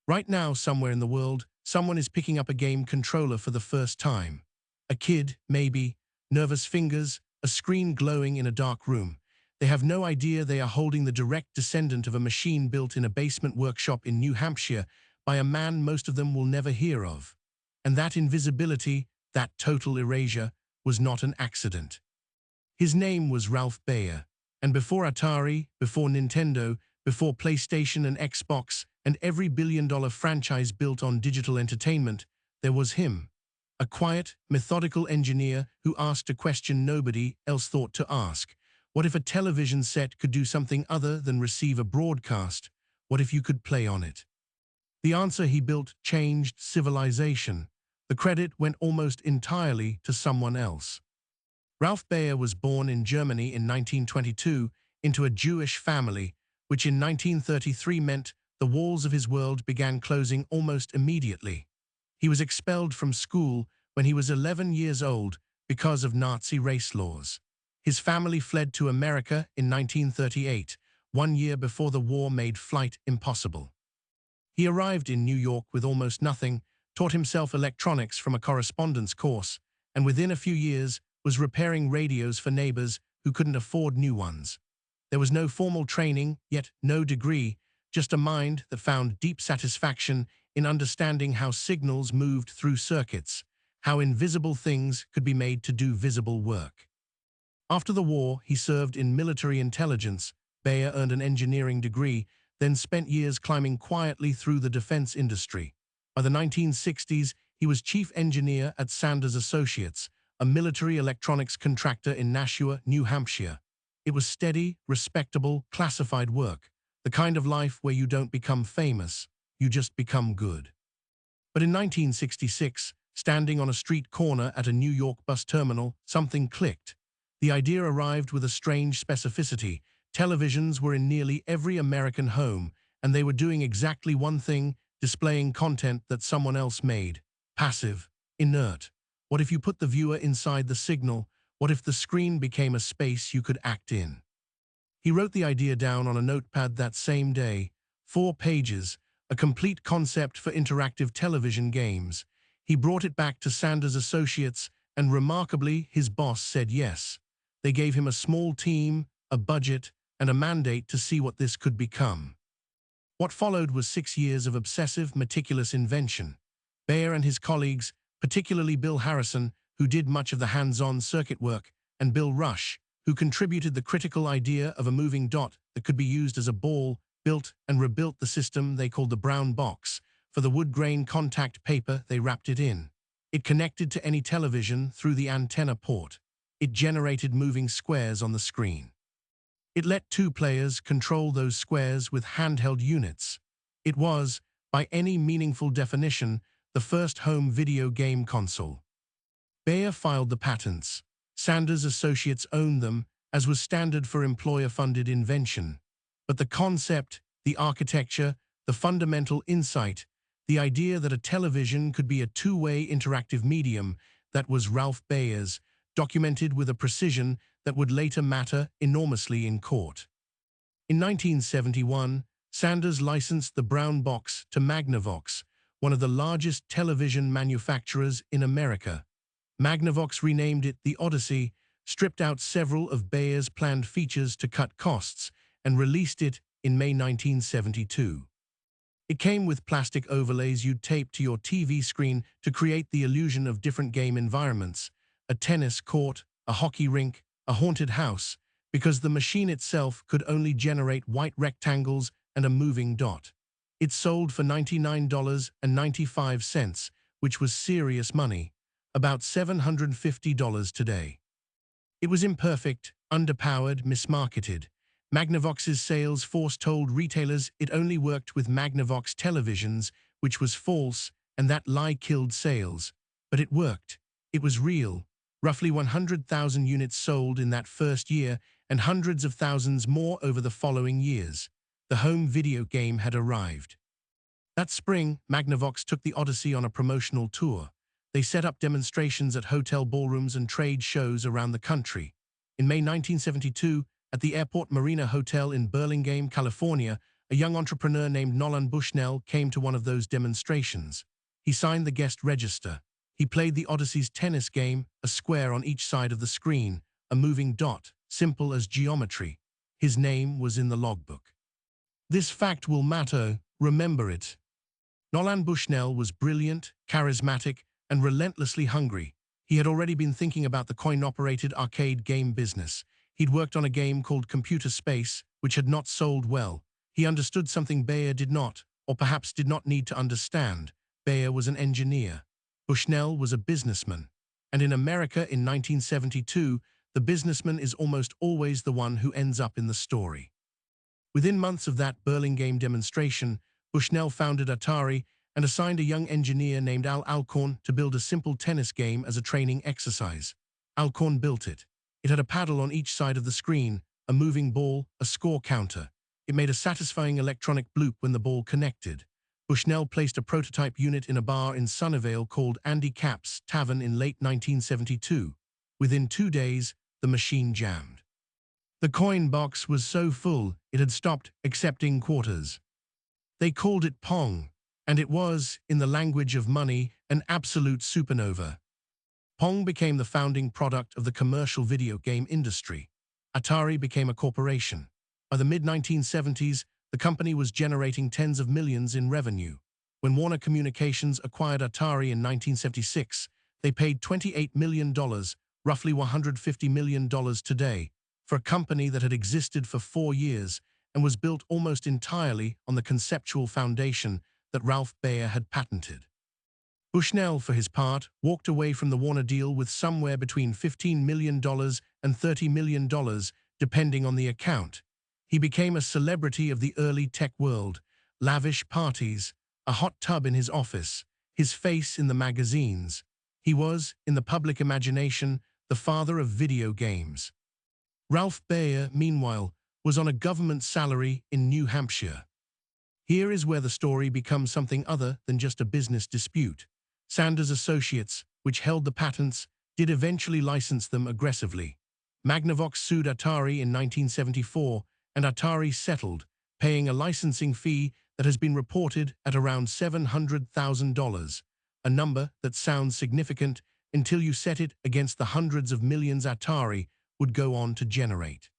Right now, somewhere in the world, someone is picking up a game controller for the first time. A kid, maybe, nervous fingers, a screen glowing in a dark room. They have no idea they are holding the direct descendant of a machine built in a basement workshop in New Hampshire by a man most of them will never hear of. And that invisibility, that total erasure, was not an accident. His name was Ralph Baer, and before Atari, before Nintendo, before PlayStation and Xbox, and every billion-dollar franchise built on digital entertainment, there was him. A quiet, methodical engineer who asked a question nobody else thought to ask. What if a television set could do something other than receive a broadcast? What if you could play on it? The answer he built changed civilization. The credit went almost entirely to someone else. Ralph Baer was born in Germany in 1922 into a Jewish family, which in 1933 meant the walls of his world began closing almost immediately. He was expelled from school when he was 11 years old because of Nazi race laws. His family fled to America in 1938, 1 year before the war made flight impossible. He arrived in New York with almost nothing, taught himself electronics from a correspondence course, and within a few years was repairing radios for neighbors who couldn't afford new ones. There was no formal training, yet no degree, just a mind that found deep satisfaction in understanding how signals moved through circuits, how invisible things could be made to do visible work. After the war, he served in military intelligence. Baer earned an engineering degree, then spent years climbing quietly through the defense industry. By the 1960s, he was chief engineer at Sanders Associates, a military electronics contractor in Nashua, New Hampshire. It was steady, respectable, classified work, the kind of life where you don't become famous, you just become good. But in 1966, standing on a street corner at a New York bus terminal, something clicked. The idea arrived with a strange specificity. Televisions were in nearly every American home, and they were doing exactly one thing, displaying content that someone else made. Passive, inert. What if you put the viewer inside the signal? What if the screen became a space you could act in? He wrote the idea down on a notepad that same day. 4 pages, a complete concept for interactive television games. He brought it back to Sanders Associates, and remarkably, his boss said yes. They gave him a small team, a budget, and a mandate to see what this could become. What followed was 6 years of obsessive, meticulous invention. Baer and his colleagues, particularly Bill Harrison, who did much of the hands-on circuit work, and Bill Rush, who contributed the critical idea of a moving dot that could be used as a ball, built and rebuilt the system they called the brown box. For the wood grain contact paper, they wrapped it in. It connected to any television through the antenna port. It generated moving squares on the screen. It let 2 players control those squares with handheld units. It was, by any meaningful definition, the first home video game console. Baer filed the patents. Sanders Associates owned them, as was standard for employer-funded invention. But the concept, the architecture, the fundamental insight, the idea that a television could be a two-way interactive medium, that was Ralph Baer's, documented with a precision that would later matter enormously in court. In 1971, Sanders licensed the brown box to Magnavox, one of the largest television manufacturers in America. Magnavox renamed it the Odyssey, stripped out several of Baer's planned features to cut costs, and released it in May 1972. It came with plastic overlays you'd tape to your TV screen to create the illusion of different game environments, a tennis court, a hockey rink, a haunted house, because the machine itself could only generate white rectangles and a moving dot. It sold for $99.95, which was serious money, about $750 today. It was imperfect, underpowered, mismarketed. Magnavox's sales force told retailers it only worked with Magnavox televisions, which was false, and that lie killed sales. But it worked. It was real. Roughly 100,000 units sold in that first year, and hundreds of thousands more over the following years. The home video game had arrived. That spring, Magnavox took the Odyssey on a promotional tour. They set up demonstrations at hotel ballrooms and trade shows around the country. In May 1972, at the Airport Marina Hotel in Burlingame, California, a young entrepreneur named Nolan Bushnell came to one of those demonstrations. He signed the guest register. He played the Odyssey's tennis game, a square on each side of the screen, a moving dot, simple as geometry. His name was in the logbook. This fact will matter, remember it. Nolan Bushnell was brilliant, charismatic, and relentlessly hungry. He had already been thinking about the coin-operated arcade game business. He'd worked on a game called Computer Space, which had not sold well. He understood something Bayer did not, or perhaps did not need to understand. Bayer was an engineer. Bushnell was a businessman. And in America in 1972, the businessman is almost always the one who ends up in the story. Within months of that Burlingame demonstration, Bushnell founded Atari and assigned a young engineer named Al Alcorn to build a simple tennis game as a training exercise. Alcorn built it. It had a paddle on each side of the screen, a moving ball, a score counter. It made a satisfying electronic bloop when the ball connected. Bushnell placed a prototype unit in a bar in Sunnyvale called Andy Capp's Tavern in late 1972. Within 2 days, the machine jammed. The coin box was so full, it had stopped accepting quarters. They called it Pong, and it was, in the language of money, an absolute supernova. Pong became the founding product of the commercial video game industry. Atari became a corporation. By the mid-1970s, the company was generating tens of millions in revenue. When Warner Communications acquired Atari in 1976, they paid $28 million, roughly $150 million today, for a company that had existed for 4 years and was built almost entirely on the conceptual foundation that Ralph Baer had patented. Bushnell, for his part, walked away from the Warner deal with somewhere between $15 million and $30 million, depending on the account. He became a celebrity of the early tech world, lavish parties, a hot tub in his office, his face in the magazines. He was, in the public imagination, the father of video games. Ralph Baer, meanwhile, was on a government salary in New Hampshire. Here is where the story becomes something other than just a business dispute. Sanders Associates, which held the patents, did eventually license them aggressively. Magnavox sued Atari in 1974, and Atari settled, paying a licensing fee that has been reported at around $700,000, a number that sounds significant until you set it against the hundreds of millions Atari would go on to generate.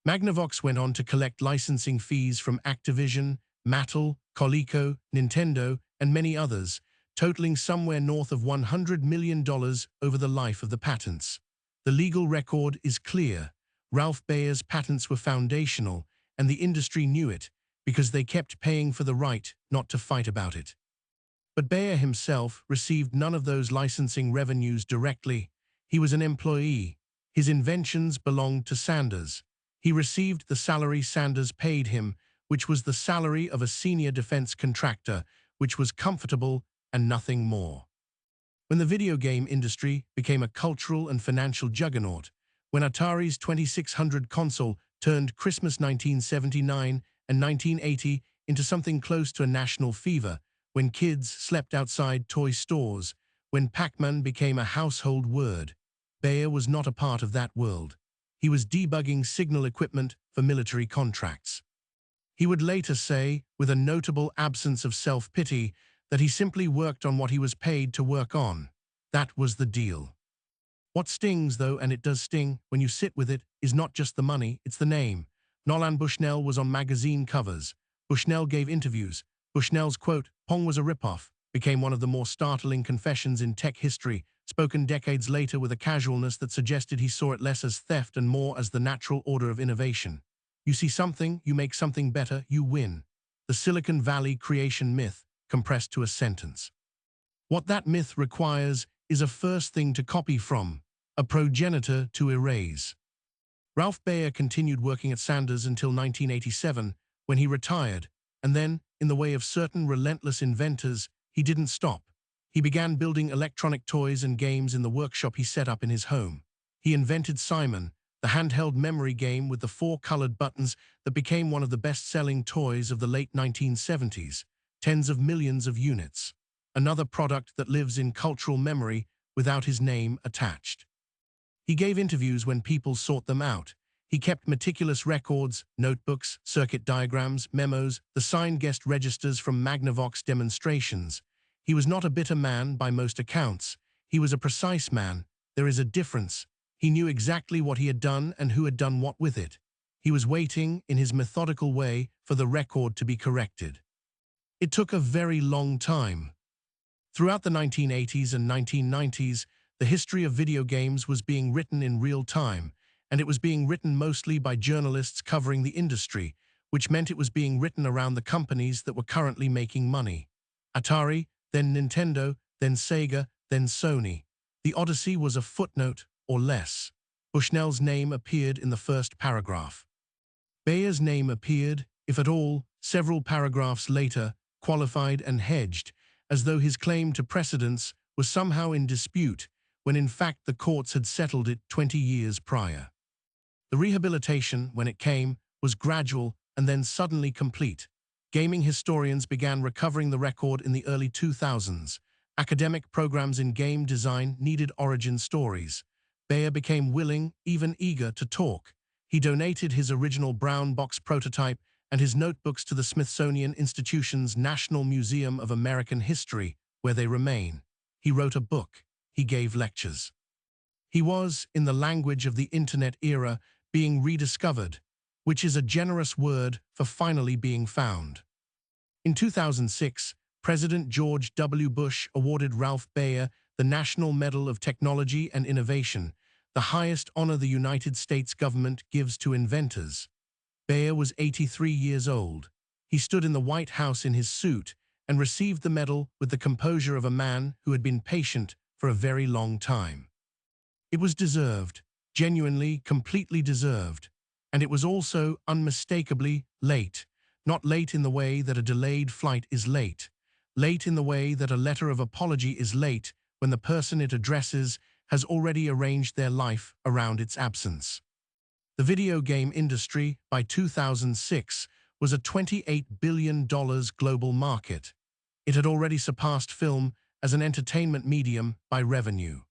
Magnavox went on to collect licensing fees from Activision, Mattel, Coleco, Nintendo, and many others, totaling somewhere north of $100 million over the life of the patents. The legal record is clear. Ralph Baer's patents were foundational, and the industry knew it, because they kept paying for the right not to fight about it. But Baer himself received none of those licensing revenues directly. He was an employee. His inventions belonged to Sanders. He received the salary Sanders paid him, which was the salary of a senior defense contractor, which was comfortable and nothing more. When the video game industry became a cultural and financial juggernaut, when Atari's 2600 console turned Christmas 1979 and 1980 into something close to a national fever, when kids slept outside toy stores, when Pac-Man became a household word, Baer was not a part of that world. He was debugging signal equipment for military contracts. He would later say, with a notable absence of self-pity, that he simply worked on what he was paid to work on. That was the deal. What stings, though, and it does sting, when you sit with it, is not just the money, it's the name. Nolan Bushnell was on magazine covers. Bushnell gave interviews. Bushnell's quote, "Pong was a ripoff," became one of the more startling confessions in tech history, spoken decades later with a casualness that suggested he saw it less as theft and more as the natural order of innovation. You see something, you make something better, you win. The Silicon Valley creation myth, compressed to a sentence. What that myth requires is a first thing to copy from, a progenitor to erase. Ralph Baer continued working at Sanders until 1987, when he retired, and then, in the way of certain relentless inventors, he didn't stop. He began building electronic toys and games in the workshop he set up in his home. He invented Simon, the handheld memory game with the 4 colored buttons that became one of the best-selling toys of the late 1970s, tens of millions of units. Another product that lives in cultural memory without his name attached. He gave interviews when people sought them out. He kept meticulous records, notebooks, circuit diagrams, memos, the signed guest registers from Magnavox demonstrations. He was not a bitter man by most accounts. He was a precise man. There is a difference. He knew exactly what he had done and who had done what with it. He was waiting, in his methodical way, for the record to be corrected. It took a very long time. Throughout the 1980s and 1990s, the history of video games was being written in real time, and it was being written mostly by journalists covering the industry, which meant it was being written around the companies that were currently making money. Atari, then Nintendo, then Sega, then Sony. The Odyssey was a footnote, or less. Bushnell's name appeared in the first paragraph. Bayer's name appeared, if at all, several paragraphs later, qualified and hedged, as though his claim to precedence was somehow in dispute, when in fact the courts had settled it 20 years prior. The rehabilitation, when it came, was gradual and then suddenly complete. Gaming historians began recovering the record in the early 2000s. Academic programs in game design needed origin stories. Bayer became willing, even eager, to talk. He donated his original brown box prototype and his notebooks to the Smithsonian Institution's National Museum of American History, where they remain. He wrote a book. He gave lectures. He was, in the language of the Internet era, being rediscovered, which is a generous word for finally being found. In 2006, President George W. Bush awarded Ralph Baer the National Medal of Technology and Innovation, the highest honor the United States government gives to inventors. Baer was 83 years old. He stood in the White House in his suit and received the medal with the composure of a man who had been patient for a very long time. It was deserved, genuinely, completely deserved, and it was also unmistakably late. Not late in the way that a delayed flight is late. Late in the way that a letter of apology is late when the person it addresses has already arranged their life around its absence. The video game industry, by 2006, was a $28 billion global market. It had already surpassed film as an entertainment medium by revenue.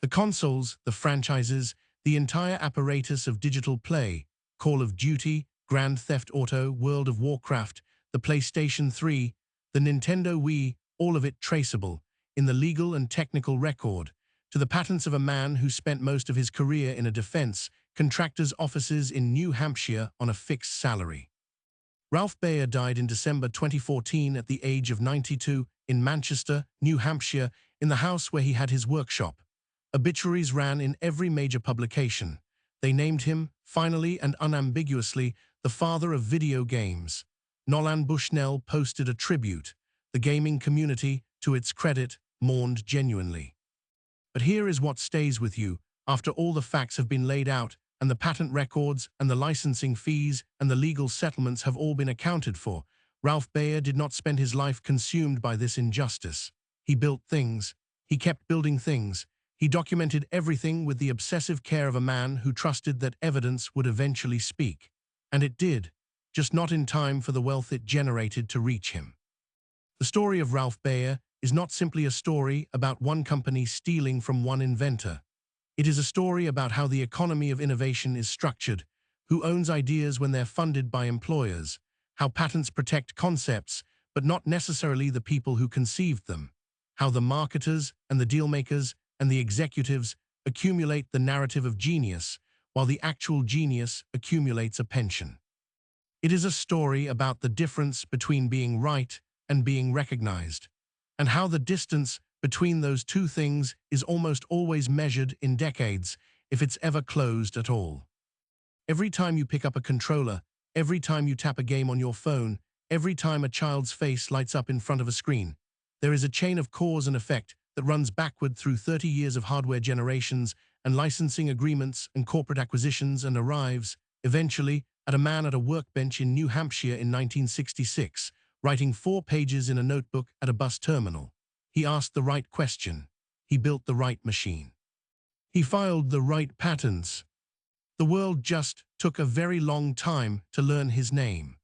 The consoles, the franchises, the entire apparatus of digital play, Call of Duty, Grand Theft Auto, World of Warcraft, the PlayStation 3, the Nintendo Wii, all of it traceable, in the legal and technical record, to the patents of a man who spent most of his career in a defense contractor's offices in New Hampshire on a fixed salary. Ralph Baer died in December 2014 at the age of 92 in Manchester, New Hampshire, in the house where he had his workshop. Obituaries ran in every major publication. They named him, finally and unambiguously, the father of video games. Nolan Bushnell posted a tribute. The gaming community, to its credit, mourned genuinely. But here is what stays with you, after all the facts have been laid out, and the patent records, and the licensing fees, and the legal settlements have all been accounted for. Ralph Baer did not spend his life consumed by this injustice. He built things. He kept building things. He documented everything with the obsessive care of a man who trusted that evidence would eventually speak. And it did, just not in time for the wealth it generated to reach him. The story of Ralph Baer is not simply a story about one company stealing from one inventor. It is a story about how the economy of innovation is structured, who owns ideas when they're funded by employers, how patents protect concepts, but not necessarily the people who conceived them, how the marketers and the dealmakers and the executives accumulate the narrative of genius, while the actual genius accumulates a pension. It is a story about the difference between being right and being recognized, and how the distance between those two things is almost always measured in decades, if it's ever closed at all. Every time you pick up a controller, every time you tap a game on your phone, every time a child's face lights up in front of a screen, there is a chain of cause and effect that runs backward through 30 years of hardware generations and licensing agreements and corporate acquisitions and arrives, eventually, at a man at a workbench in New Hampshire in 1966, writing 4 pages in a notebook at a bus terminal. He asked the right question. He built the right machine. He filed the right patents. The world just took a very long time to learn his name.